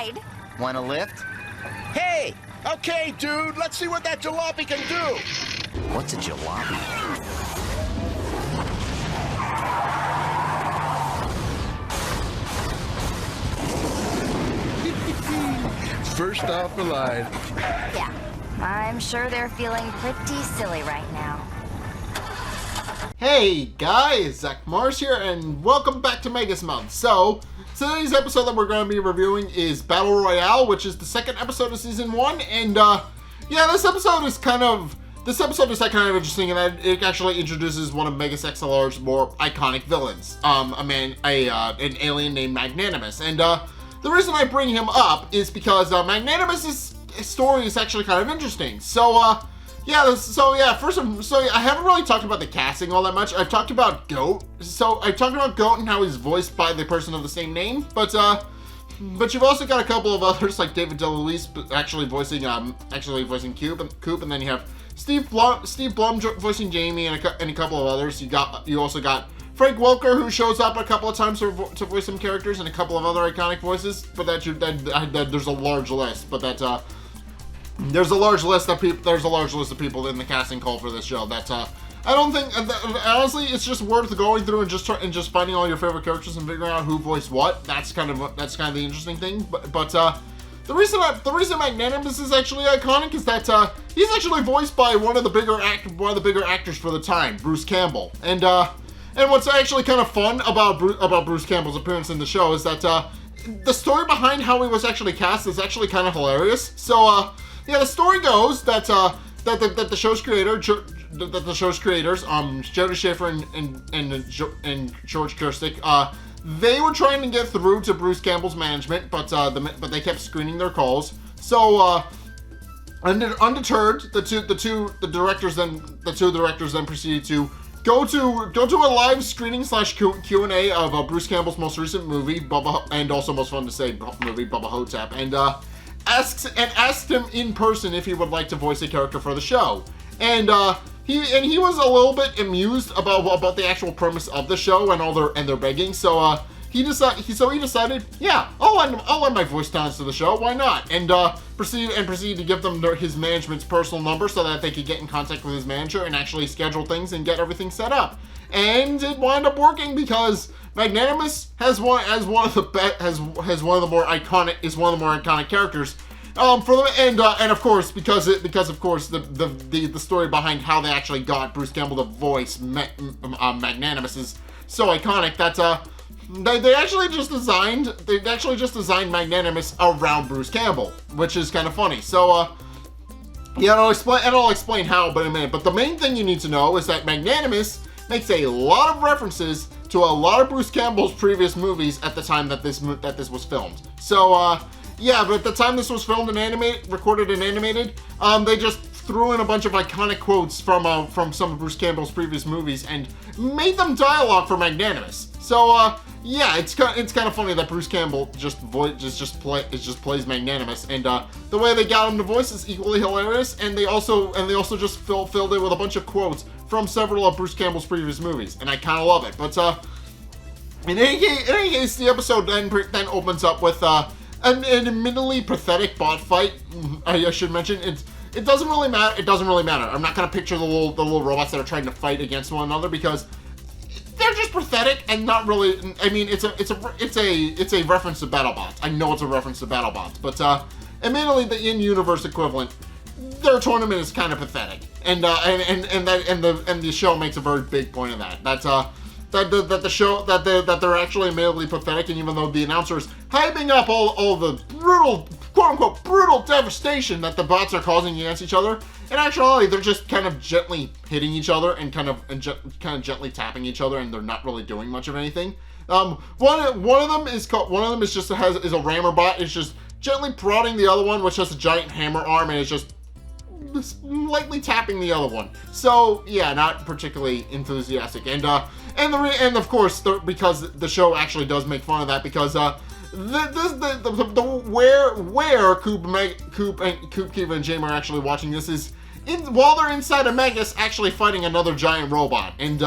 ride. Want a lift? Hey! Okay, dude, let's see what that jalopy can do! What's a jalopy? First off the line. Yeah, I'm sure they're feeling pretty silly right now. Hey guys, Zack here, and welcome back to Megas Month. So, today's episode that we're going to be reviewing is Battle Royale, which is the second episode of Season 1, and yeah, this episode is kind of interesting, and it actually introduces one of Megas XLR's more iconic villains, an alien named Magnanimous, and the reason I bring him up is because Magnanimous' story is actually kind of interesting. So, I haven't really talked about the casting all that much. I've talked about Goat. So I've talked about Goat and how he's voiced by the person of the same name. But you've also got a couple of others like David DeLuise actually voicing Coop, and then you have Steve Blum voicing Jamie, and a couple of others. You also got Frank Welker, who shows up a couple of times to voice some characters, and a couple of other iconic voices. But there's a large list. But there's a large list of people in the casting call for this show. I don't think, honestly, it's just worth going through and just finding all your favorite characters and figuring out who voiced what. That's kind of the interesting thing. But the reason Magnanimous is actually iconic is that he's actually voiced by one of the bigger actors for the time, Bruce Campbell. And what's actually kind of fun about Bruce Campbell's appearance in the show is that the story behind how he was actually cast is actually kind of hilarious. So yeah, the story goes that the show's creators, Jody Schaefer and George Kirstick, they were trying to get through to Bruce Campbell's management, but they kept screening their calls. So undeterred, the two directors then proceeded to go to a live screening / Q&A of Bruce Campbell's most recent movie, Bubba, and also most fun to say movie, Bubba Hotep, and asked him in person if he would like to voice a character for the show. And he was a little bit amused about the actual premise of the show and their begging. So he decided, yeah, I'll lend my voice talents to the show. Why not? And proceeded to give them his management's personal number so that they could get in contact with his manager and actually schedule things and get everything set up. And it wound up working because Magnanimous is one of the more iconic characters. And of course because the story behind how they actually got Bruce Campbell to voice Magnanimous is so iconic that they actually just designed Magnanimous around Bruce Campbell, which is kind of funny. So yeah, I'll explain how in a minute. But the main thing you need to know is that Magnanimous makes a lot of references to a lot of Bruce Campbell's previous movies at the time that this was filmed. So yeah, but at the time this was filmed and recorded and animated, they just threw in a bunch of iconic quotes from some of Bruce Campbell's previous movies and made them dialogue for Magnanimous. So yeah, it's kind of funny that Bruce Campbell just plays Magnanimous, and the way they got him to voice is equally hilarious. And they also just filled it with a bunch of quotes from several of Bruce Campbell's previous movies, and I kind of love it. But in any case, the episode then opens up with an admittedly pathetic bot fight. I should mention it doesn't really matter. I'm not gonna picture the little robots that are trying to fight against one another because they're just pathetic and not really. I mean, it's a reference to BattleBots. I know it's a reference to BattleBots, but admittedly, the in-universe equivalent, their tournament is kind of pathetic, and the show makes a very big point of that. That they're actually admittedly pathetic, and even though the announcer is hyping up all the brutal, quote-unquote, brutal devastation that the bots are causing against each other, in actuality, they're just kind of gently hitting each other and kind of gently tapping each other, and they're not really doing much of anything. One of them is a rammer bot. It's just gently prodding the other one, which has a giant hammer arm, and it's just lightly tapping the other one. So yeah, not particularly enthusiastic. And of course, because the show actually does make fun of that, because where Coop, Kiva, and Jamie are actually watching this is while they're inside a Megas, actually fighting another giant robot, and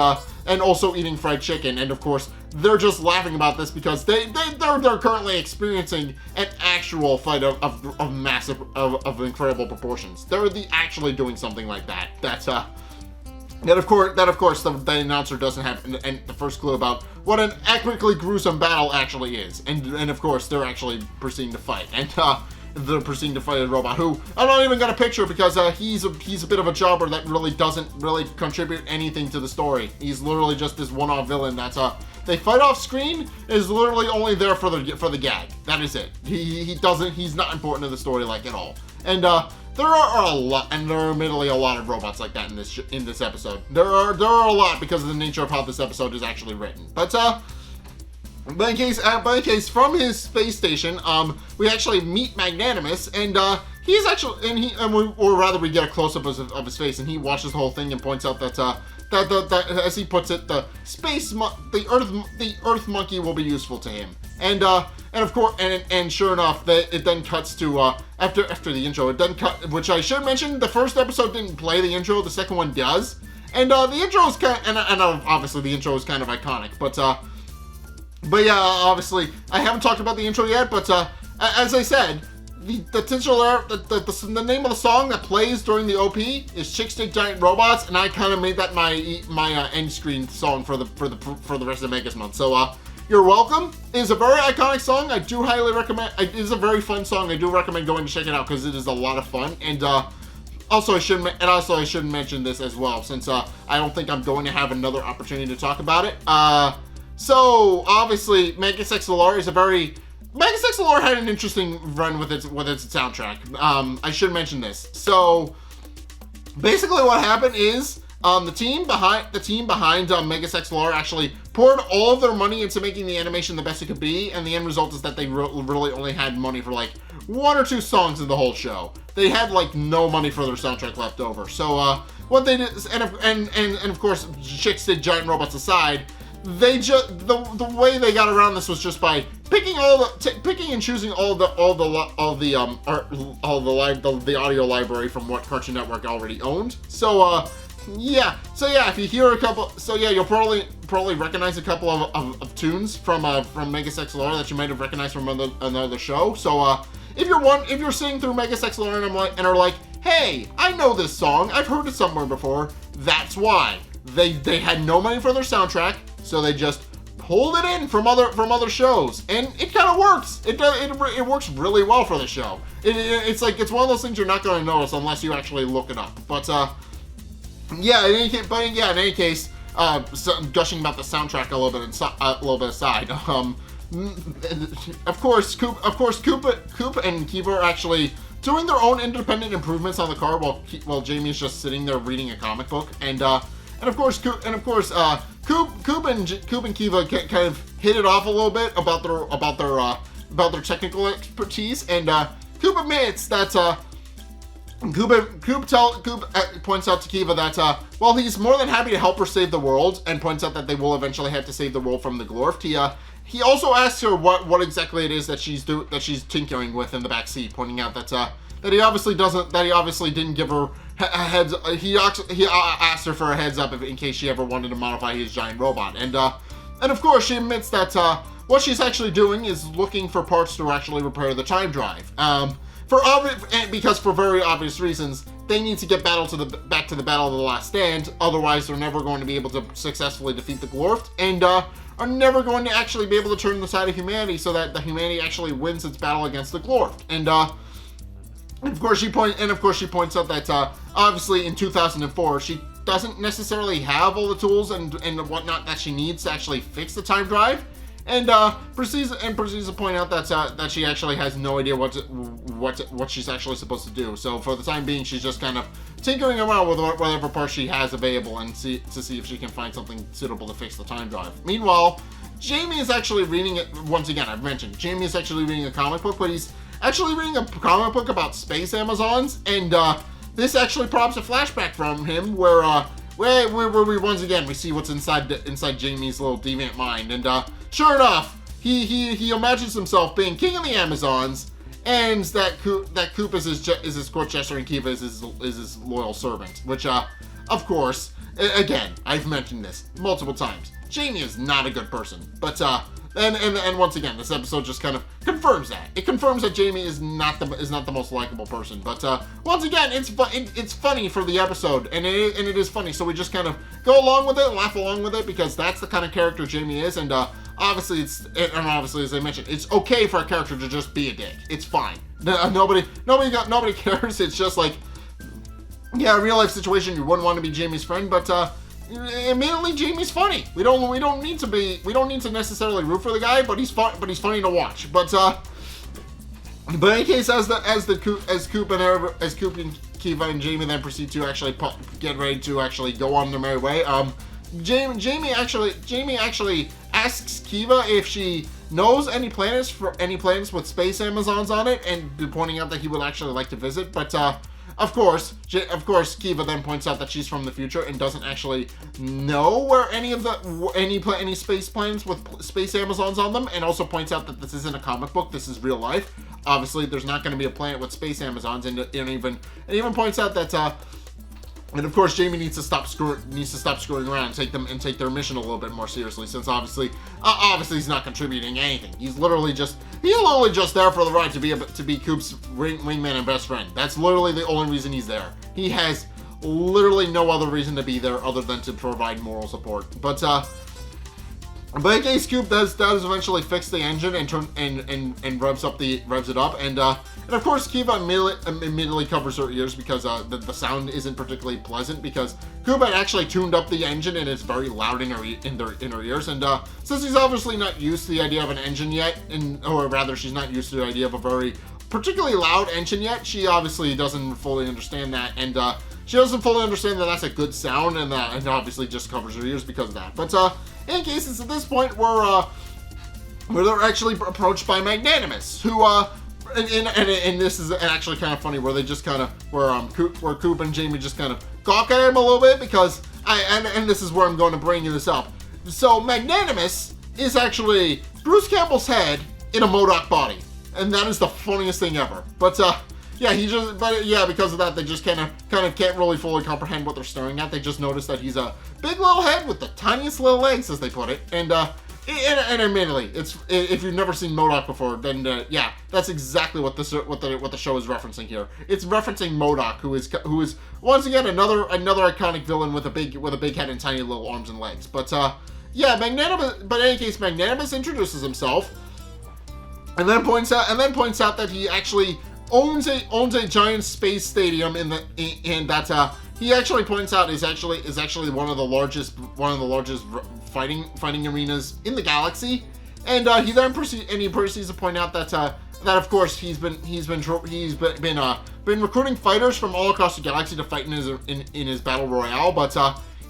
and also eating fried chicken. And of course, they're just laughing about this because they're currently experiencing an actual fight of massive, of incredible proportions. They're actually doing something like that. That of course the announcer doesn't have the first clue about what an epically gruesome battle actually is, and of course they're actually proceeding to fight, and they're proceeding to fight a robot who I'm not even gonna picture because he's a bit of a jobber that really doesn't really contribute anything to the story. He's literally just this one-off villain that's they fight off screen, is literally only there for the gag. That is it. He's not important to the story like at all, and there are a lot, and there are admittedly a lot of robots like that in this episode. There are a lot because of the nature of how this episode is actually written. But in case, from his space station, we actually meet Magnanimous, and he's actually, or rather, we get a close up of his face, and he watches the whole thing and points out that as he puts it, the Earth monkey will be useful to him, and of course, and sure enough, it then cuts to after the intro. It doesn't cut, which I should mention. The first episode didn't play the intro. The second one does, and the intro is kind of, and obviously the intro is kind of iconic. But yeah, obviously I haven't talked about the intro yet. But as I said, the titular, the name of the song that plays during the OP is Chick Stick Giant Robots, and I kind of made that my end screen song for the rest of Megas month. So you're welcome. It is a very iconic song. I do highly recommend. It is a very fun song. I do recommend going to check it out because it is a lot of fun. And also I should mention this as well, since I don't think I'm going to have another opportunity to talk about it. So obviously, Megas XLR had an interesting run with its soundtrack. I should mention this. So basically, what happened is the team behind Megas XLR actually poured all of their money into making the animation the best it could be, and the end result is that they really only had money for like 1 or 2 songs in the whole show. They had like no money for their soundtrack left over. So what they did, and of course, Chick Stick Giant Robots aside, they just the way they got around this was just by picking and choosing all the audio library from what Cartoon Network already owned. So if you hear a couple, you'll probably recognize a couple of tunes from Megas XLR that you might have recognized from another show. So if you're sitting through Megas XLR and are like, hey, I know this song, I've heard it somewhere before, that's why. They had no money for their soundtrack, so they just pulled it in from other shows, and it kind of works. It works really well for the show. It's one of those things you're not going to notice unless you actually look it up. But in any case, gushing about the soundtrack a little bit aside. Of course, Coop and Kiva are actually doing their own independent improvements on the car while Jamie is just sitting there reading a comic book, and of course, Coop and Kiva kind of hit it off a little bit about their technical expertise, and Coop admits that Coop points out to Kiva that while he's more than happy to help her save the world, and points out that they will eventually have to save the world from the Glorft, he also asks her what exactly it is that she's tinkering with in the back seat, pointing out that he obviously didn't give her a heads. He asked her for a heads up in case she ever wanted to modify his giant robot, and of course she admits that what she's actually doing is looking for parts to actually repair the time drive. Because for very obvious reasons, they need to get back to the Battle of the Last Stand. Otherwise, they're never going to be able to successfully defeat the Glorft, and are never going to actually be able to turn the side of humanity so that the humanity actually wins its battle against the Glorft. And of course she points out that obviously in 2004 she doesn't necessarily have all the tools and whatnot that she needs to actually fix the time drive, and proceeds to point out that she actually has no idea what she's actually supposed to do. So for the time being, she's just kind of tinkering around with whatever parts she has available and see if she can find something suitable to fix the time drive. Meanwhile, Jamie is actually reading it. Once again, I've mentioned Jamie is actually reading a comic book, but he's actually reading a comic book about space Amazons, and this actually prompts a flashback from him where we once again we see what's inside Jamie's little deviant mind, and sure enough, he imagines himself being king of the Amazons, and that Coop is his court jester and Kiva is his loyal servant, which of course again, I've mentioned this multiple times. Jamie is not a good person, but and once again, this episode just kind of confirms that. It confirms that Jamie is not the most likable person. But once again, it's funny for the episode, and it is funny. So we just kind of go along with it, laugh along with it, because that's the kind of character Jamie is. And obviously, obviously, as I mentioned, it's okay for a character to just be a dick. It's fine. Nobody cares. It's just like, yeah, a real life situation. You wouldn't want to be Jamie's friend, but admittedly, Jamie's funny. We don't need to necessarily root for the guy, but he's funny to watch. But in any case, as Coop and Kiva and Jamie then proceed to actually get ready to actually go on their merry way, Jamie actually asks Kiva if she knows any planets with space Amazons on it, and pointing out that he would actually like to visit, but of course, Kiva then points out that she's from the future and doesn't actually know where any space planes with space Amazons on them, and also points out that this isn't a comic book, this is real life. Obviously, there's not going to be a planet with space Amazons, and even points out that and of course, Jamie needs to stop screwing around and take their mission a little bit more seriously, since obviously he's not contributing anything. He's literally just there for the ride to be Coop's wingman and best friend. That's literally the only reason he's there. He has literally no other reason to be there other than to provide moral support. But in case Coop does eventually fix the engine and revs it up, and of course Kiva immediately covers her ears because the sound isn't particularly pleasant, because Coop had actually tuned up the engine and it's very loud in her ears, and since he's obviously not used to the idea of an engine yet, or rather she's not used to the idea of a very particularly loud engine yet, she obviously doesn't fully understand that, and she doesn't fully understand that that's a good sound, and obviously just covers her ears because of that. But in cases at this point, where they're actually approached by Magnanimous, who and this is actually kind of funny, where they just kind of where Coop and Jamie just kind of gawk at him a little bit, because and this is where I'm going to bring this up. So Magnanimous is actually Bruce Campbell's head in a MODOK body, and that is the funniest thing ever. But because of that, they just kind of can't really fully comprehend what they're staring at. They just notice that he's a big little head with the tiniest little legs, as they put it, and admittedly, if you've never seen MODOK before, then yeah, that's exactly what the show is referencing here. It's referencing MODOK, who is once again another iconic villain with a big head and tiny little arms and legs. But yeah, But in any case, Magnanimous introduces himself, and then points out that he actually owns a giant space stadium and that he actually points out is actually one of the largest fighting arenas in the galaxy, and he then proceeds to point out that of course he's been recruiting fighters from all across the galaxy to fight in his battle royale, but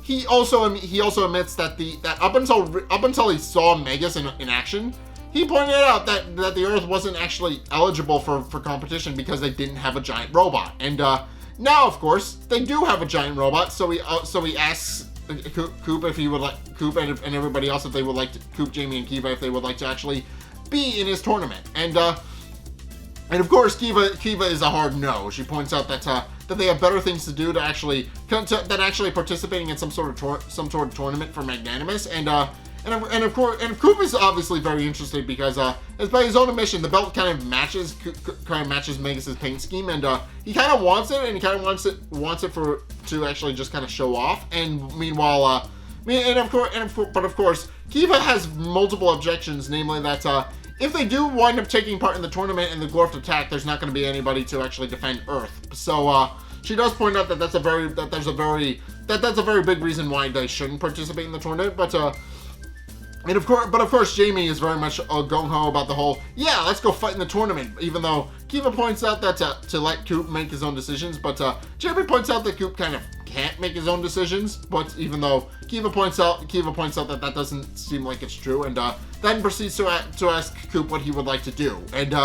he also admits that up until he saw Megas in action, he pointed out that the Earth wasn't actually eligible for competition because they didn't have a giant robot. And now, of course, they do have a giant robot. So he asks Coop if he would like Coop and everybody else if they would like to, Coop, Jamie, and Kiva, if they would like to actually be in his tournament. And of course, Kiva is a hard no. She points out that they have better things to do than actually participating in some sort of tournament for Magnanimous. And Coop is obviously very interested because, as by his own admission, the belt kind of matches Megas' paint scheme, and he kind of wants it, and he kind of wants it to actually just kind of show off. And meanwhile, but of course, Kiva has multiple objections, namely that if they do wind up taking part in the tournament and the Glorf attack, there's not going to be anybody to actually defend Earth. So she does point out that that's a very big reason why they shouldn't participate in the tournament, but of course, Jamie is very much gung-ho about the whole, yeah, let's go fight in the tournament, even though Kiva points out that to let Coop make his own decisions, but Jamie points out that Coop kind of can't make his own decisions, but even though Kiva points out that doesn't seem like it's true, and then proceeds to ask Coop what he would like to do, and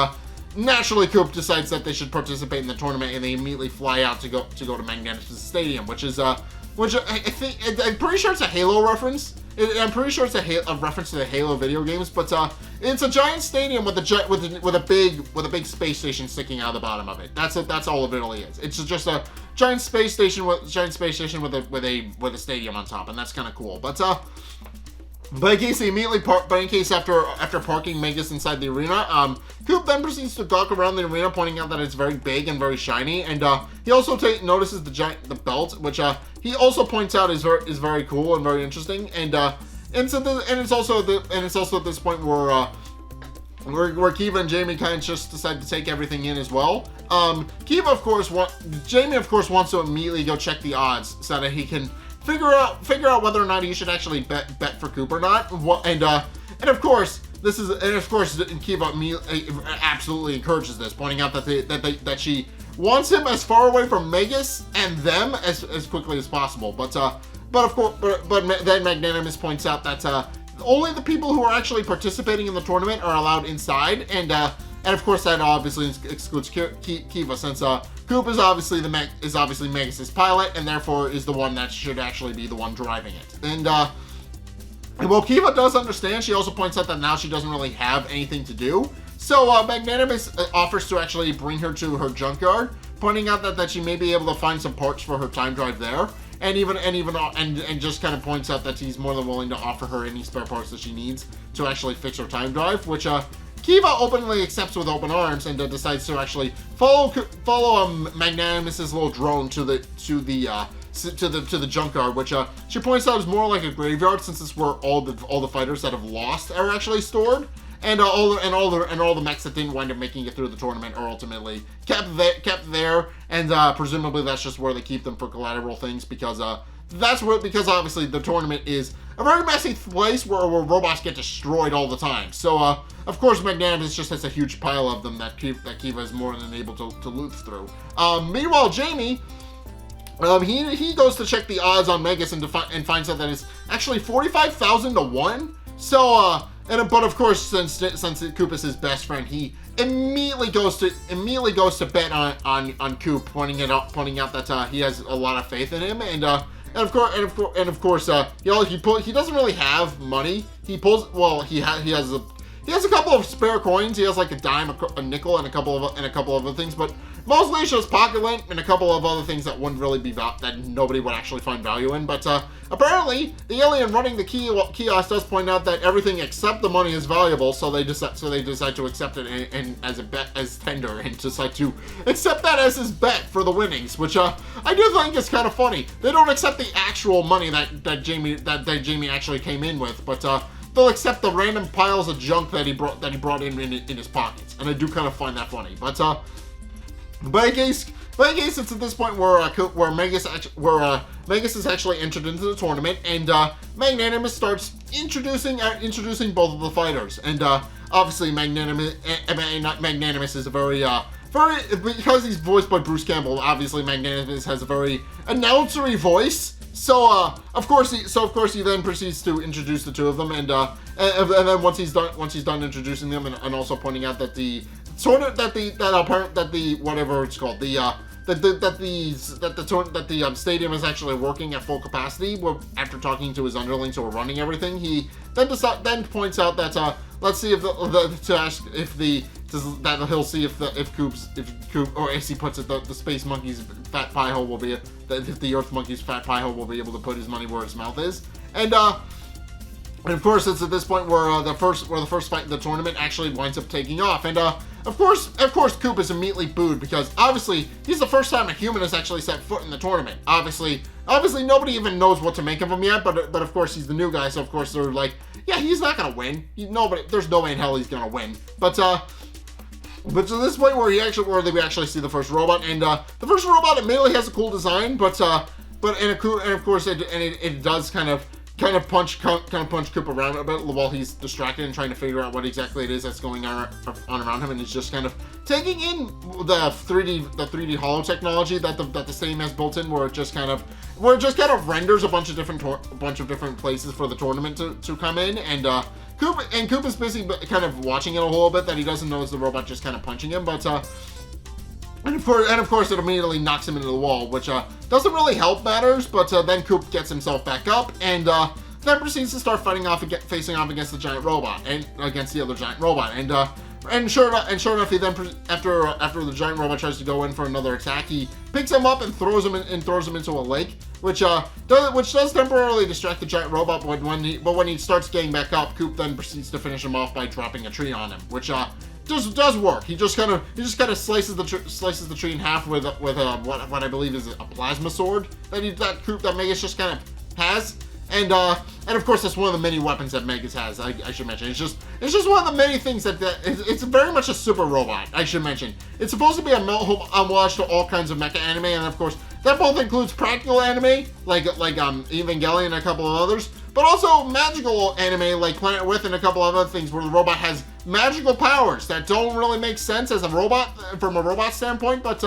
naturally Coop decides that they should participate in the tournament, and they immediately fly out to go to Magnanimous Stadium, which I think, I'm pretty sure it's a Halo reference. I'm pretty sure it's a reference to the Halo video games, but it's a giant stadium with a big space station sticking out of the bottom of it. That's all it really is. It's just giant space station with a stadium on top, and that's kind of cool. But in case after parking Megas inside the arena, Coop then proceeds to gawk around the arena, pointing out that it's very big and very shiny, and he also notices the belt, which he also points out is very cool and very interesting, and it's also at this point where Kiva and Jamie kind of just decide to take everything in as well. Jamie of course wants to immediately go check the odds so that he can figure out whether or not he should actually bet for Coop or not. And of course Kiva absolutely encourages this, pointing out that she wants him as far away from Megas and them as quickly as possible. But then Magnanimous points out that only the people who are actually participating in the tournament are allowed inside, and of course that obviously excludes Kiva, since Coop is obviously Megas' pilot, and therefore is the one that should actually be the one driving it. And while Kiva does understand, she also points out that now she doesn't really have anything to do. So Magnanimous offers to actually bring her to her junkyard, pointing out that she may be able to find some parts for her time drive there. And just kind of points out that he's more than willing to offer her any spare parts that she needs to actually fix her time drive, which Kiva openly accepts with open arms, and decides to actually follow Magnanimous's little drone to the junkyard, which she points out is more like a graveyard, since it's where all the fighters that have lost are actually stored. And all the mechs that didn't wind up making it through the tournament are ultimately kept there, and presumably that's just where they keep them for collateral things, because obviously the tournament is a very messy place where robots get destroyed all the time. So of course Magnanimous just has a huge pile of them that Kiva is more than able to loot through. Meanwhile, Jamie, he goes to check the odds on Megas and finds out that it's actually 45,000 to 1. So but of course, since Coop is his best friend, he immediately goes to bet on Coop, pointing out that he has a lot of faith in him, and of course he doesn't really have money. He has a couple of spare coins. He has like a dime, a nickel, and a couple of other things, but mostly it's just pocket lint and a couple of other things that wouldn't really be that nobody would actually find value in. But apparently, the alien running the kiosk does point out that everything except the money is valuable, so they decide to accept it and as a bet as tender, and decide to accept that as his bet for the winnings, which I do think is kind of funny. They don't accept the actual money that Jamie actually came in with, but they'll accept the random piles of junk that he brought in his pockets, and I do kind of find that funny. But in case it's at this point where Megas is actually entered into the tournament, and Magnanimous starts introducing both of the fighters, and obviously Magnanimous is a very because he's voiced by Bruce Campbell. Obviously Magnanimous has a very announcery voice. So of course he then proceeds to introduce the two of them, and then once he's done introducing them, and also pointing out that the stadium is actually working at full capacity. After talking to his underlings who are running everything, he then points out that let's see if Coop, or as he puts it, the space monkey's fat pie hole will be if the Earth monkey's fat pie hole will be able to put his money where his mouth is, and of course it's at this point where the first fight in the tournament actually winds up taking off, and of course Coop is immediately booed, because obviously he's the first time a human has actually set foot in the tournament. Obviously nobody even knows what to make of him yet, but of course he's the new guy, so of course they're like, yeah, he's not gonna win. There's no way in hell he's gonna win. But to this point where we actually see the first robot, and the first robot admittedly has a cool design, but of course it does kind of punch Coop around a bit while he's distracted and trying to figure out what exactly it is that's going on around him, and he's just kind of taking in the 3D holo technology that the Stadium has built in, where it just kind of renders a bunch of different places for the tournament to come in, and Coop is busy kind of watching it a little bit, that he doesn't notice the robot just kind of punching him, but and of course it immediately knocks him into the wall, which doesn't really help matters, but then Coop gets himself back up, and then proceeds to start facing off against the giant robot, and against the other giant robot, and and sure enough, he then after the giant robot tries to go in for another attack, he picks him up and throws him into a lake, which does temporarily distract the giant robot. But when he starts getting back up, Coop then proceeds to finish him off by dropping a tree on him, which does work. He just kind of slices the tree in half with what I believe is a plasma sword that Megas just kind of has. And of course, that's one of the many weapons that Megas has. I should mention. It's just one of the many things that it's very much a super robot. I should mention. It's supposed to be a homage to all kinds of mecha anime, and of course, that both includes practical anime like Evangelion and a couple of others, but also magical anime like Planet With and a couple of other things where the robot has magical powers that don't really make sense as a robot from a robot standpoint, but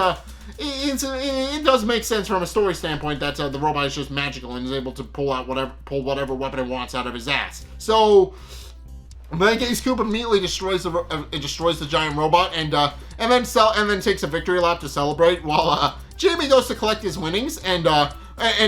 it does make sense from a story standpoint that the robot is just magical and is able to pull whatever weapon it wants out of his ass. So, in that case, Coop immediately destroys the giant robot and then takes a victory lap to celebrate, while Jamie goes to collect his winnings, and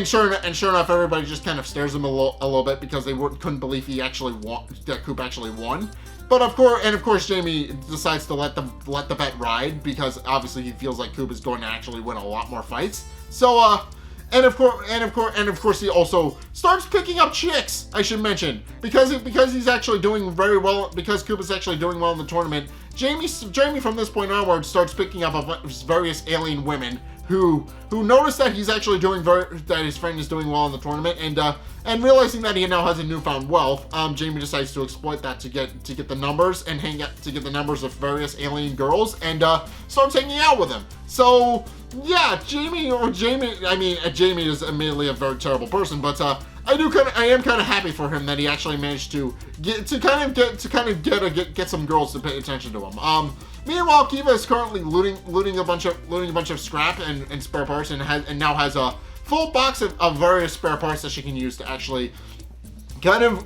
sure enough, everybody just kind of stares him a little bit because they couldn't believe that Coop actually won. But of course, Jamie decides to let the bet ride because obviously he feels like Coop is going to actually win a lot more fights. So and of course he also starts picking up chicks. I should mention because he's actually doing very well, because Coop is actually doing well in the tournament. Jamie from this point onward starts picking up various alien women who notice that he's actually that his friend is doing well in the tournament, and realizing that he now has a newfound wealth, Jamie decides to exploit that to get the numbers and get the numbers of various alien girls, and starts hanging out with them. So yeah, Jamie is admittedly a very terrible person, but I am kind of happy for him that he actually managed to get some girls to pay attention to him. Meanwhile, Kiva is currently looting a bunch of scrap and spare parts, and now has a full box of various spare parts that she can use to actually kind of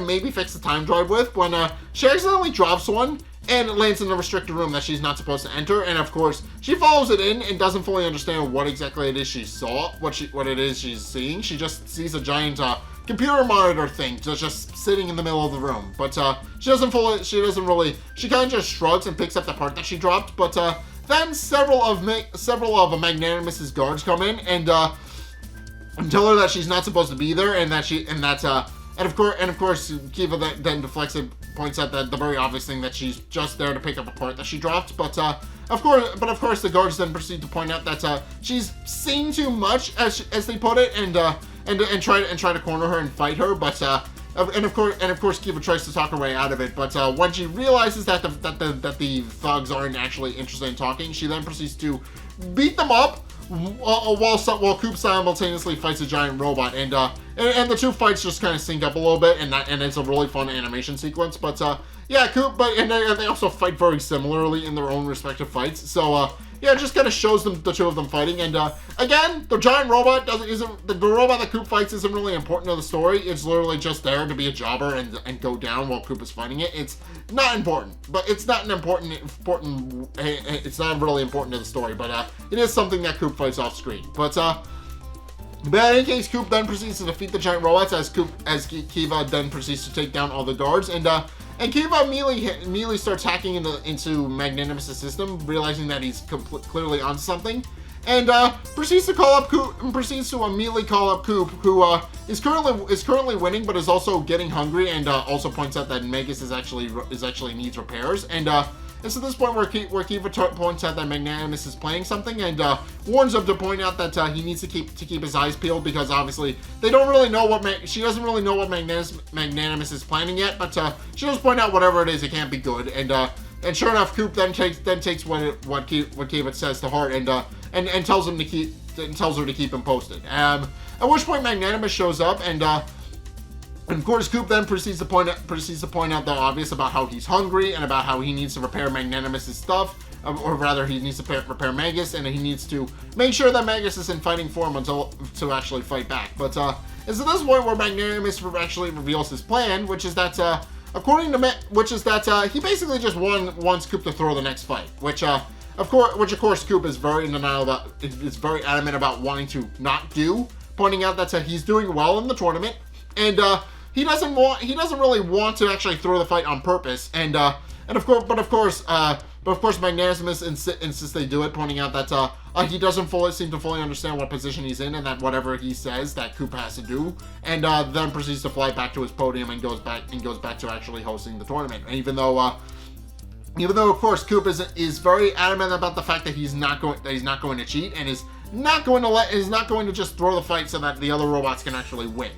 maybe fix the time drive with, when she accidentally drops one and it lands in a restricted room that she's not supposed to enter. And of course, she follows it in and doesn't fully understand what exactly it is she saw, what it is she's seeing. She just sees a giant computer monitor thing just sitting in the middle of the room. But she kind of just shrugs and picks up the part that she dropped. But then several of Magnanimous's guards come in and tell her that she's not supposed to be there, and of course Kiva then deflects and points out that the very obvious thing, that she's just there to pick up a part that she dropped. But of course the guards then proceed to point out that she's seen too much, as they put it, and try to corner her and fight her. But of course Kiva tries to talk her way out of it. But when she realizes that the thugs aren't actually interested in talking, she then proceeds to beat them up, while Coop simultaneously fights a giant robot, and the two fights just kind of sync up a little bit, and it's a really fun animation sequence. But yeah, Coop, and they also fight very similarly in their own respective fights. So yeah, it just kind of shows them, the two of them fighting. And again, the giant robot the robot that Coop fights isn't really important to the story. It's literally just there to be a jobber and go down while Coop is fighting it. It's not important, but it's not really important to the story. But it is something that Coop fights off screen. But in any case, Coop then proceeds to defeat the giant robots as Kiva then proceeds to take down all the guards, and Kiva immediately starts hacking into Magnanimous's system, realizing that he's clearly on something, and proceeds to immediately call up Coop, who is currently winning, but is also getting hungry, and also points out that Megas is actually needs repairs, and so this point where Kiva points out that Magnanimous is playing something, and warns him to point out that he needs to keep his eyes peeled, because obviously she doesn't really know what Magnanimous is planning yet, but she does point out whatever it is, it can't be good, and sure enough, Coop then takes what Kiva says to heart, and tells her to keep him posted. At which point Magnanimous shows up, and of course, Coop then proceeds to point out the obvious about how he's hungry and about how he needs to repair Magnanimous's stuff, or rather, he needs to repair Megas, and he needs to make sure that Megas is in fighting form to actually fight back. But it's at this point where Magnanimous actually reveals his plan, which is that he basically just wants Coop to throw the next fight, which of course Coop is very in denial about. Is very adamant about wanting to not do, pointing out that he's doing well in the tournament, and he doesn't really want to actually throw the fight on purpose, and of course, Magnanimous insists they do it, pointing out that he doesn't seem to fully understand what position he's in, and that whatever he says that Coop has to do, and then proceeds to fly back to his podium and goes back to actually hosting the tournament. And even though of course Coop is very adamant about the fact that he's not going to cheat, and is not going to just throw the fight so that the other robots can actually win.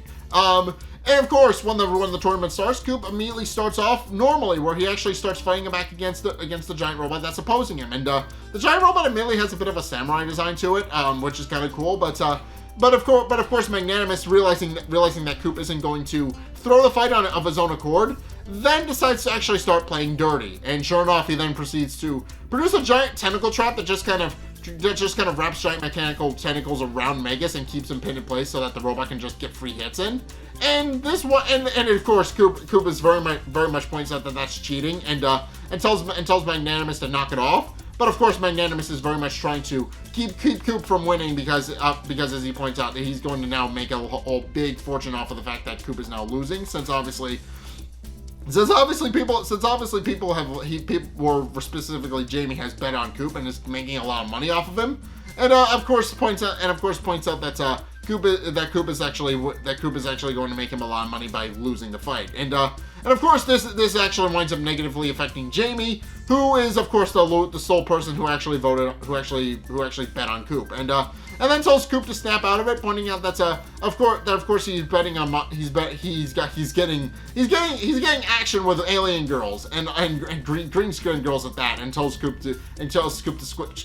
And of course, when the tournament starts, Coop immediately starts off normally, where he actually starts fighting back against the giant robot that's opposing him. And the giant robot immediately has a bit of a samurai design to it, which is kind of cool. But of course, Magnanimous, realizing that Coop isn't going to throw the fight of his own accord, then decides to actually start playing dirty. And sure enough, he then proceeds to produce a giant tentacle trap that just kind of wraps giant mechanical tentacles around Megas and keeps him pinned in place so that the robot can just get free hits in. And this one, and of course, Coop is very much points out that that's cheating, and tells Magnanimous to knock it off. But of course, Magnanimous is very much trying to keep Coop from winning because as he points out, that he's going to now make a big fortune off of the fact that Coop is now losing, since obviously people were specifically Jamie has bet on Coop and is making a lot of money off of him, and of course points out that Coop is actually going to make him a lot of money by losing the fight, and of course this actually winds up negatively affecting Jamie, who is of course the sole person who actually bet on Coop, and then tells Coop to snap out of it, pointing out that of course he's betting on he's getting action with alien girls and green screen girls at that, and tells Coop to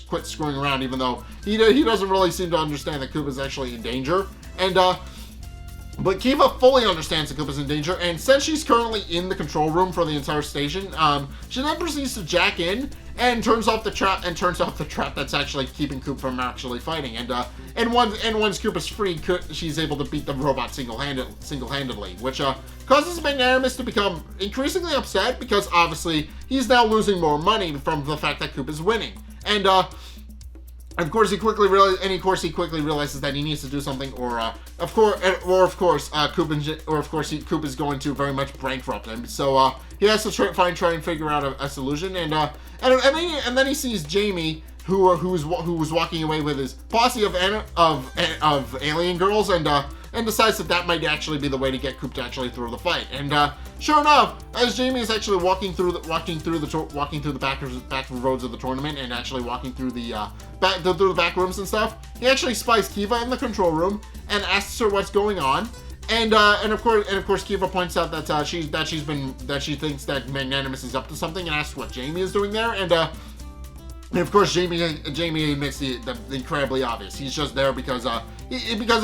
quit screwing around, even though he doesn't really seem to understand that Coop is actually in danger, and but Kiva fully understands that Coop is in danger, and since she's currently in the control room for the entire station, she then proceeds to jack in and turns off the trap that's actually keeping Coop from actually fighting. And once Coop is free, she's able to beat the robot single-handedly, which causes Magnanimous to become increasingly upset because obviously he's now losing more money from the fact that Coop is winning. And of course, he quickly realizes that he needs to do something, Coop is going to very much bankrupt him. So he has to try and figure out a solution, and then he sees Jamie, who was walking away with his posse of alien girls, and decides that might actually be the way to get Coop to actually throw the fight. And sure enough, as Jamie is actually walking through the back roads of the tournament and actually walking through the back rooms and stuff, he actually spies Kiva in the control room and asks her what's going on. And of course, Kiva points out that she thinks that Magnanimous is up to something, and asks what Jamie is doing there. And of course, Jamie admits the incredibly obvious. He's just there because of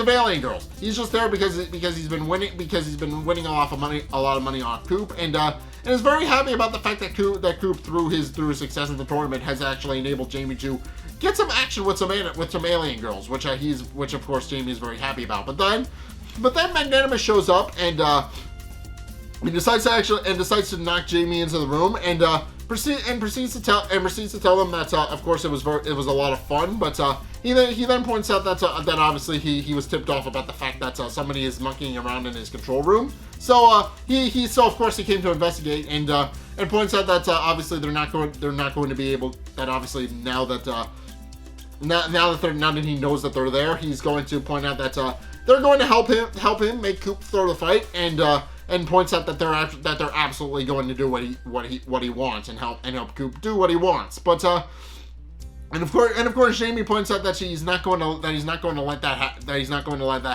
alien girls. He's just there because he's been winning a lot of money on Coop, and is very happy about the fact that Coop through his success in the tournament has actually enabled Jamie to get some action with some alien girls, which of course Jamie is very happy about. But then Magnanimous shows up and he decides to knock Jamie into the room, and proceeds to tell them that of course it was a lot of fun, but he then points out that obviously he was tipped off about the fact that somebody is monkeying around in his control room. So of course he came to investigate, and points out that obviously they're not going to be able, that obviously now that he knows that they're there, he's going to point out that they're going to help him make Coop throw the fight, and points out that they're absolutely going to do what he wants and help Coop do what he wants. But and of course Jamie points out that he's not going to let that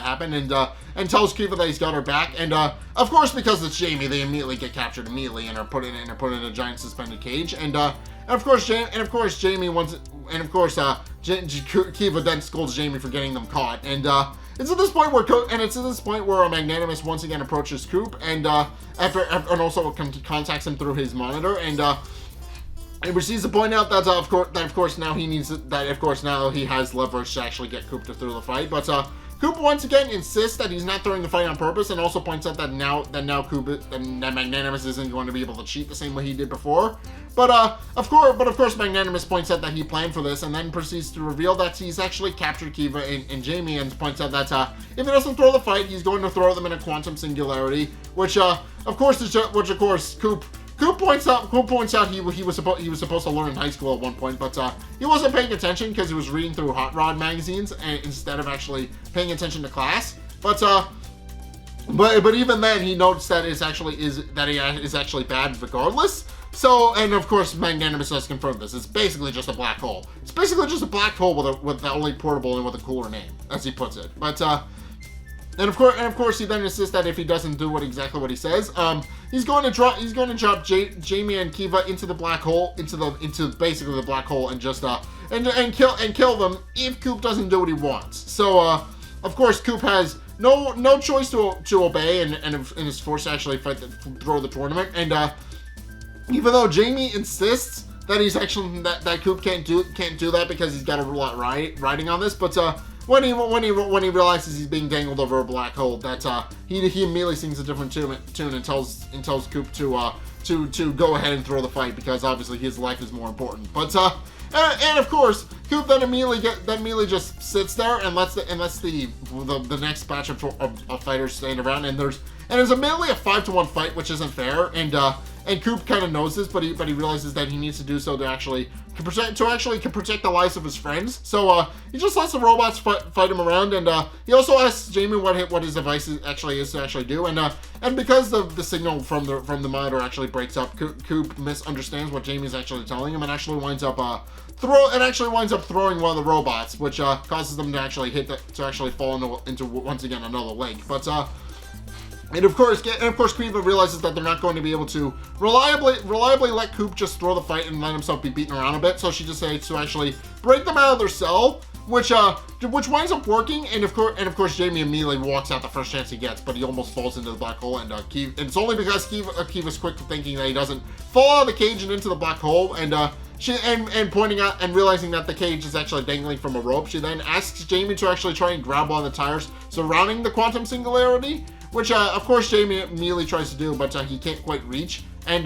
happen, and tells Kiva that he's got her back. And of course, because it's Jamie, they immediately get captured immediately and are put in a giant suspended cage. And of course Kiva then scolds Jamie for getting them caught. And it's at this point where Magnanimous once again approaches Coop, and also contacts him through his monitor, and proceeds to point out that of course now he has leverage to actually get Coop to throw the fight. But Coop once again insists that he's not throwing the fight on purpose, and also points out that Magnanimous isn't going to be able to cheat the same way he did before. But of course Magnanimous points out that he planned for this, and then proceeds to reveal that he's actually captured Kiva and Jamie, and points out that if he doesn't throw the fight, he's going to throw them in a quantum singularity, which of course Coop Coop points out he was supposed to learn in high school at one point, but he wasn't paying attention because he was reading through Hot Rod magazines and instead of actually paying attention to class. But even then, he noticed that he is actually bad regardless. So, and of course, Magnanimous does confirm this. It's basically just a black hole. It's basically just a black hole with only portable and with a cooler name, as he puts it. But and of course, he then insists that if he doesn't do exactly what he says, he's going to drop Jamie and Kiva into the black hole, into basically the black hole, and just and kill them if Coop doesn't do what he wants. So of course, Coop has no choice to obey and is forced to actually throw the tournament. And even though Jamie insists that he's actually that Coop can't do that because he's got a lot riding on this, but when he realizes he's being dangled over a black hole, that he immediately sings a different tune and tells Coop to go ahead and throw the fight because obviously his life is more important. But and of course, Coop then immediately just sits there and lets the next batch of fighters stand around, and there's immediately a 5-to-1 fight, which isn't fair, and Coop kind of knows this, but he realizes that he needs to do so to actually protect the lives of his friends. So he just lets the robots fight him around, and he also asks Jamie what his advice actually is to actually do, and because the signal from the monitor actually breaks up, Coop misunderstands what Jamie's actually telling him and actually winds up throwing one of the robots, which causes them to actually fall into once again another lake. But And of course, Kiva realizes that they're not going to be able to reliably let Coop just throw the fight and let himself be beaten around a bit. So she decides to actually break them out of their cell, which winds up working. And of course, Jamie immediately walks out the first chance he gets, but he almost falls into the black hole. And it's only because Kiva's quick thinking that he doesn't fall out of the cage and into the black hole. And pointing out and realizing that the cage is actually dangling from a rope, she then asks Jamie to actually try and grab one of the tires surrounding the quantum singularity, which of course Jamie immediately tries to do, but he can't quite reach. And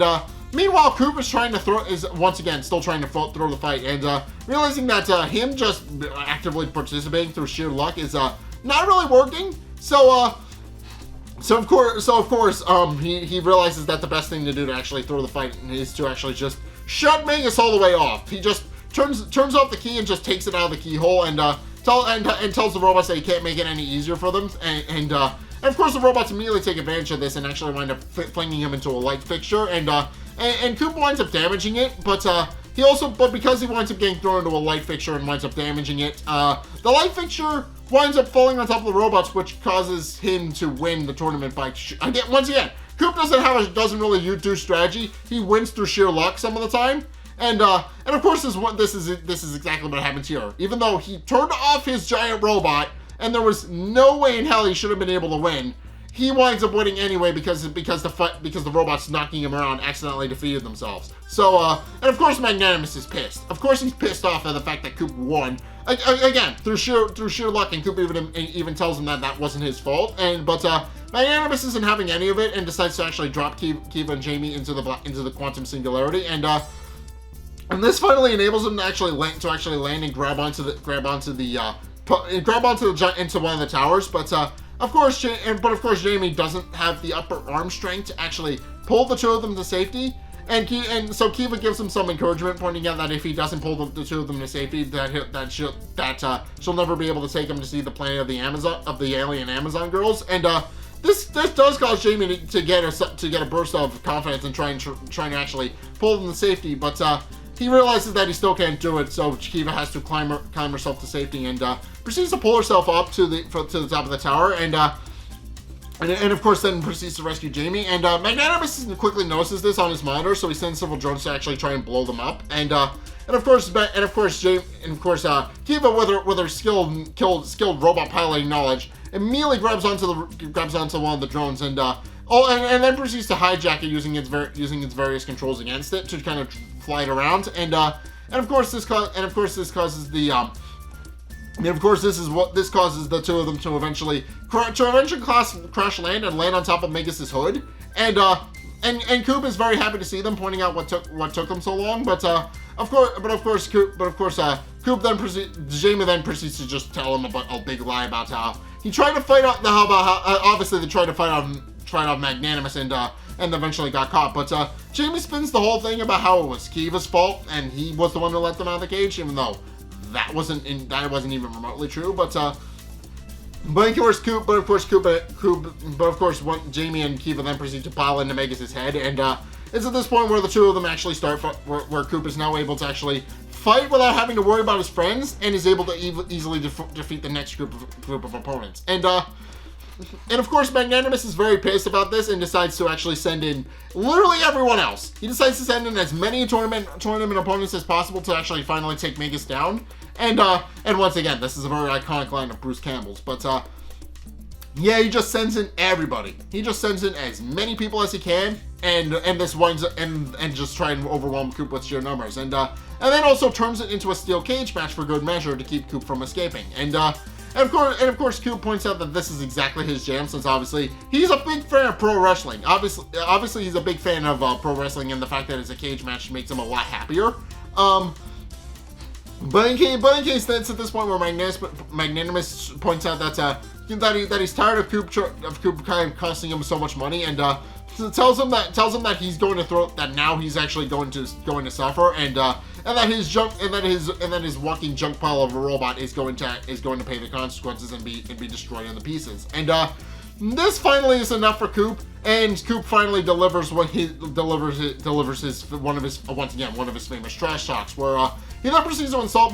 meanwhile, Coop is once again still trying to throw the fight, and realizing that him just actively participating through sheer luck is not really working. So of course, he realizes that the best thing to do to actually throw the fight is to actually just shut Megas all the way off. He just turns off the key and just takes it out of the keyhole, and tells the robots that he can't make it any easier for them. And of course, the robots immediately take advantage of this and actually wind up flinging him into a light fixture. And Coop winds up damaging it, but because he winds up getting thrown into a light fixture and winds up damaging it, the light fixture winds up falling on top of the robots, which causes him to win the tournament by once again. Coop doesn't really do strategy. He wins through sheer luck some of the time, and of course this is exactly what happens here. Even though he turned off his giant robot, and there was no way in hell he should have been able to win, he winds up winning anyway because the robots knocking him around accidentally defeated themselves. So and of course Magnanimous is pissed. Of course he's pissed off at the fact that Coop won again through sheer luck, and Coop even tells him that wasn't his fault. But Magnanimous isn't having any of it and decides to actually drop Kiva and Jamie into the quantum singularity, and this finally enables him to actually land and grab onto one of the towers. But of course Jamie doesn't have the upper arm strength to actually pull the two of them to safety, and so Kiva gives him some encouragement, pointing out that if he doesn't pull the two of them to safety, that she'll never be able to take him to see the planet of the alien Amazon girls. And this does cause Jamie to get a burst of confidence and trying to actually pull them to safety, but he realizes that he still can't do it, so Kiva has to climb herself to safety, and proceeds to pull herself up to the top of the tower, and of course then proceeds to rescue Jamie. And Magnanimous quickly notices this on his monitor, so he sends several drones to actually try and blow them up. And of course Kiva, with her skilled robot piloting knowledge, immediately grabs onto one of the drones, and then proceeds to hijack it using its various controls against it to kind of fly it around. And of course this causes the two of them to eventually crash land on top of Megas' hood. And Coop is very happy to see them, pointing out what took them so long. But Jamie then proceeds to just tell him about a big lie about how he tried to fight off obviously they tried to fight off Magnanimous, and eventually got caught. But Jamie spins the whole thing about how it was Kiva's fault and he was the one who let them out of the cage, even though that wasn't even remotely true. But of course, Jamie and Kiva then proceed to pile into Megas' head, and it's at this point where the two of them actually start, where Coop is now able to actually fight without having to worry about his friends, and is able to easily defeat the next group of opponents. And of course, Magnanimous is very pissed about this and decides to actually send in literally everyone else. He decides to send in as many tournament opponents as possible to actually finally take Megas down. And once again, this is a very iconic line of Bruce Campbell's, but yeah, he just sends in everybody. He just sends in as many people as he can, and this winds up and just try and overwhelm Coop with sheer numbers, and then also turns it into a steel cage match for good measure to keep Coop from escaping. And of course, Coop points out that this is exactly his jam, since obviously he's a big fan of pro wrestling. Obviously he's a big fan of pro wrestling, and the fact that it's a cage match makes him a lot happier. But in case that's at this point where Magnanimous points out that he's tired of Coop kind of costing him so much money, and tells him that he's going to now he's actually going to suffer, and that his walking junk pile of a robot is going to pay the consequences and be destroyed into pieces. And this finally is enough for Coop, and Coop finally delivers one of his famous trash talks, where he then proceeds to insult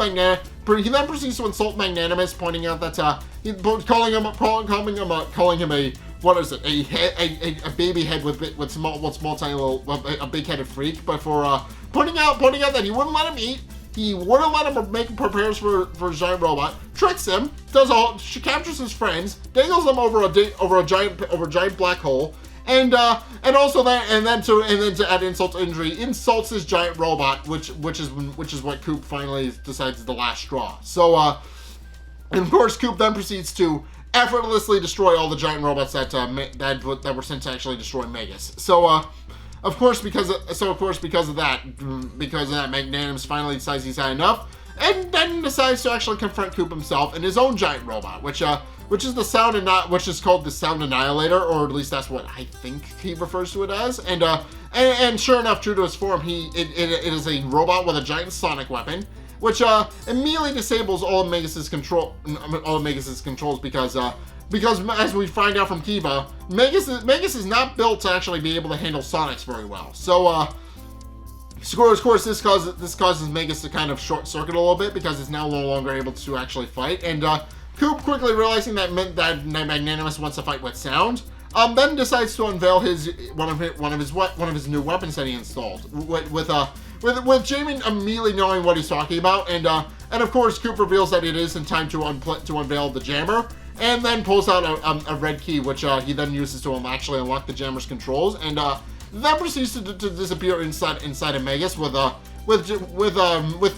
Magnanimous, pointing out that calling him a baby head with small tiny little a big-headed freak, but for pointing out that he wouldn't let him eat. He wouldn't let him prepares for a giant robot, tricks him, captures his friends, dangles them over a giant black hole, and to add insult to injury, insults his giant robot, which is what Coop finally decides is the last straw. So and of course, Coop then proceeds to effortlessly destroy all the giant robots that were sent to actually destroy Megas. So of course, because of that, Magnanimous finally decides he's had enough, and then decides to actually confront Coop himself in his own giant robot, which is called the Sound Annihilator, or at least that's what I think he refers to it as. And sure enough, true to his form, it is a robot with a giant sonic weapon, which immediately disables all of Megas' controls, because as we find out from Kiva, Megas is not built to actually be able to handle sonics very well. So of course, this causes Megas to kind of short circuit a little bit, because it's now no longer able to actually fight. And Coop, quickly realizing that Magnanimous wants to fight with sound, then decides to unveil one of his new weapons that he installed, with Jamie immediately knowing what he's talking about, and of course Coop reveals that it is in time to unveil the jammer, and then pulls out a red key, which he then uses to actually unlock the jammer's controls, and then proceeds to disappear inside of Megas, with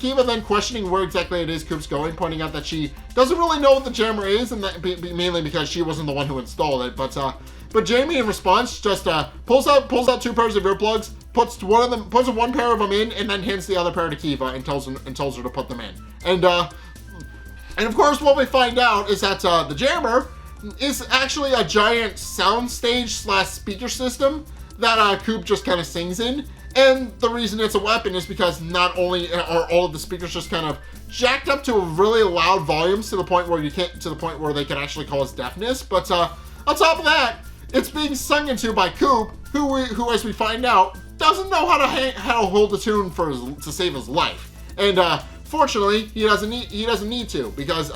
Kiva then questioning where exactly it is Coop's going, pointing out that she doesn't really know what the jammer is, and that mainly because she wasn't the one who installed it. But Jamie, in response, just pulls out 2 pairs of earplugs, puts one pair of them in, and then hands the other pair to Kiva and tells her to put them in. And of course, what we find out is that the jammer is actually a giant soundstage / speaker system that Coop just kind of sings in. And the reason it's a weapon is because not only are all of the speakers just kind of jacked up to really loud volumes to the point where they can actually cause deafness, but on top of that, it's being sung into by Coop, who as we find out, doesn't know how to hold a tune to save his life. And fortunately, he doesn't need to, because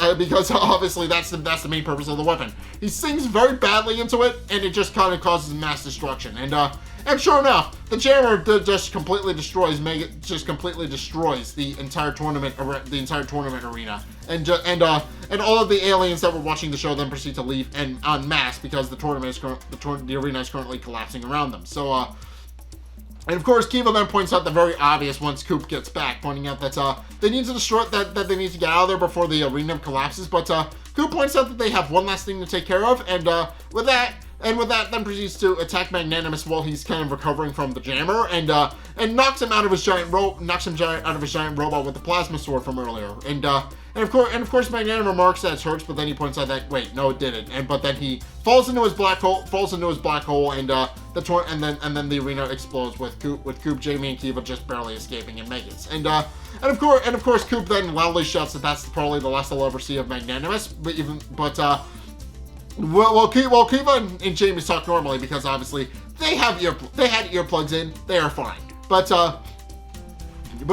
obviously that's the main purpose of the weapon. He sings very badly into it, and it just kind of causes mass destruction. And sure enough, the jammer just completely destroys the entire tournament arena, and all of the aliens that were watching the show then proceed to leave en masse, because the arena is currently collapsing around them. So and of course, Kiva then points out the very obvious once Coop gets back, pointing out that they need to destroy that they need to get out of there before the arena collapses. But Coop points out that they have one last thing to take care of, and with that, with that, then proceeds to attack Magnanimous while he's kind of recovering from the jammer, and knocks him out of his giant robot with the plasma sword from earlier. And of course, Magnanimous remarks that it hurts, but then he points out that wait, no, it didn't. But then he falls into his black hole, and then the arena explodes with Coop, Jamie, and Kiva just barely escaping and Megas. And of course, Coop then loudly shouts that that's probably the last I'll ever see of Magnanimous. Kiva and Jamie talk normally because obviously they had earplugs in. They are fine. But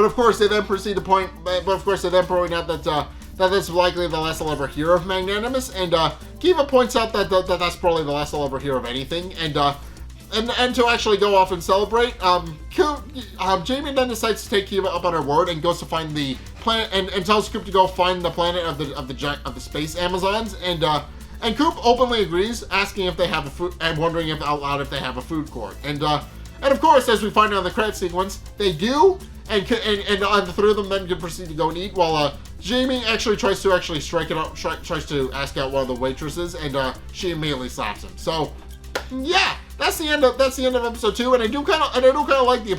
of course they then proceed to point out that that's likely the last I'll ever hear of Magnanimous, and Kiva points out that that's probably the last I'll ever hear of anything, and to actually go off and celebrate, Jamie then decides to take Kiva up on her word and goes to find the planet and tells Coop to go find the planet of the space Amazons, and Coop openly agrees, asking if they have a food and wondering out loud if they have a food court, and of course, as we find out in the credit sequence, they do, and the three of them then proceed to go and eat, while Jamie actually tries to strike it up, tries to ask out one of the waitresses, and she immediately slaps him. So, yeah, that's the end of episode 2, and I do kind of like the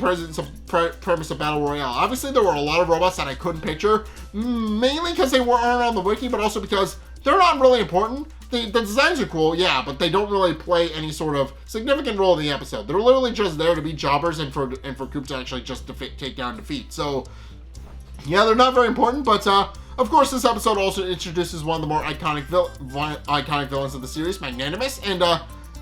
premise of Battle Royale. Obviously, there were a lot of robots that I couldn't picture, mainly because they weren't on the wiki, but also because they're not really important. The designs are cool, yeah, but they don't really play any sort of significant role in the episode. They're literally just there to be jobbers and for Coop to actually just take down defeat. So, yeah, they're not very important, but of course, this episode also introduces one of the more iconic villains of the series, Magnanimous, and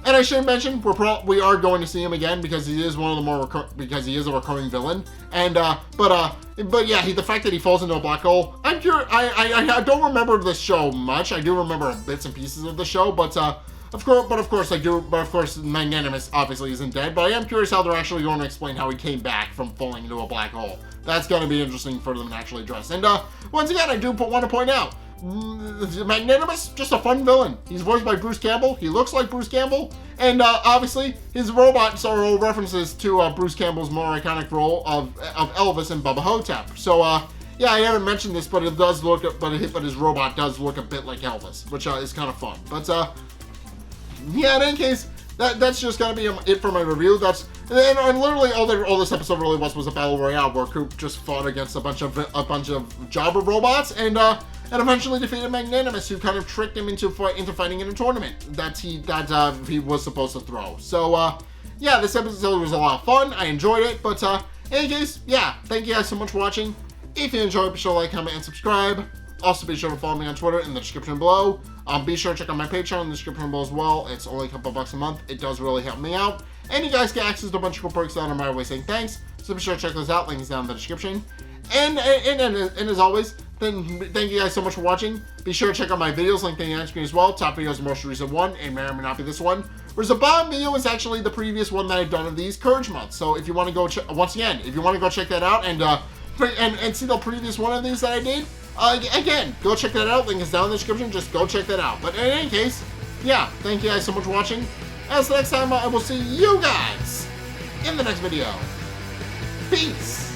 I should mention we are going to see him again because he is one of the more because he is a recurring villain, and but yeah, the fact that he falls into a black hole, I'm curious. I don't remember the show much. I do remember bits and pieces of the show, but of course Magnanimous obviously isn't dead. But I am curious how they're actually going to explain how he came back from falling into a black hole. That's going to be interesting for them to actually address. And once again, I do want to point out, Magnanimous, just a fun villain. He's voiced by Bruce Campbell. He looks like Bruce Campbell, and obviously his robots are all references to Bruce Campbell's more iconic role of Elvis in Bubba Hotep. So yeah, I haven't mentioned this, but his robot does look a bit like Elvis, which is kind of fun. But yeah, in any case, that's just gonna be it for my review. And literally all this episode really was a battle royale where Coop just fought against a bunch of jobber robots and eventually defeated Magnanimous, who kind of tricked him into fighting in a tournament that he was supposed to throw. So yeah, this episode was a lot of fun. I enjoyed it, but in any case, yeah, thank you guys so much for watching. If you enjoyed, be sure to like, comment, and subscribe. Also, be sure to follow me on Twitter in the description below. Be sure to check out my Patreon in the description below as well. It's only a couple bucks a month. It does really help me out. And you guys get access to a bunch of cool perks that are my way saying thanks. So be sure to check those out. Link is down in the description. And as always, then thank you guys so much for watching. Be sure to check out my videos linked in the end screen as well. Top video is the most recent one, and may or may not be this one. Whereas the bottom video is actually the previous one that I've done of these Courage months. So if you want to go if you want to go check that out and see the previous one of these that I did, again, go check that out. Link is down in the description. Just go check that out. But in any case, yeah, thank you guys so much for watching. As the next time, I will see you guys in the next video. Peace.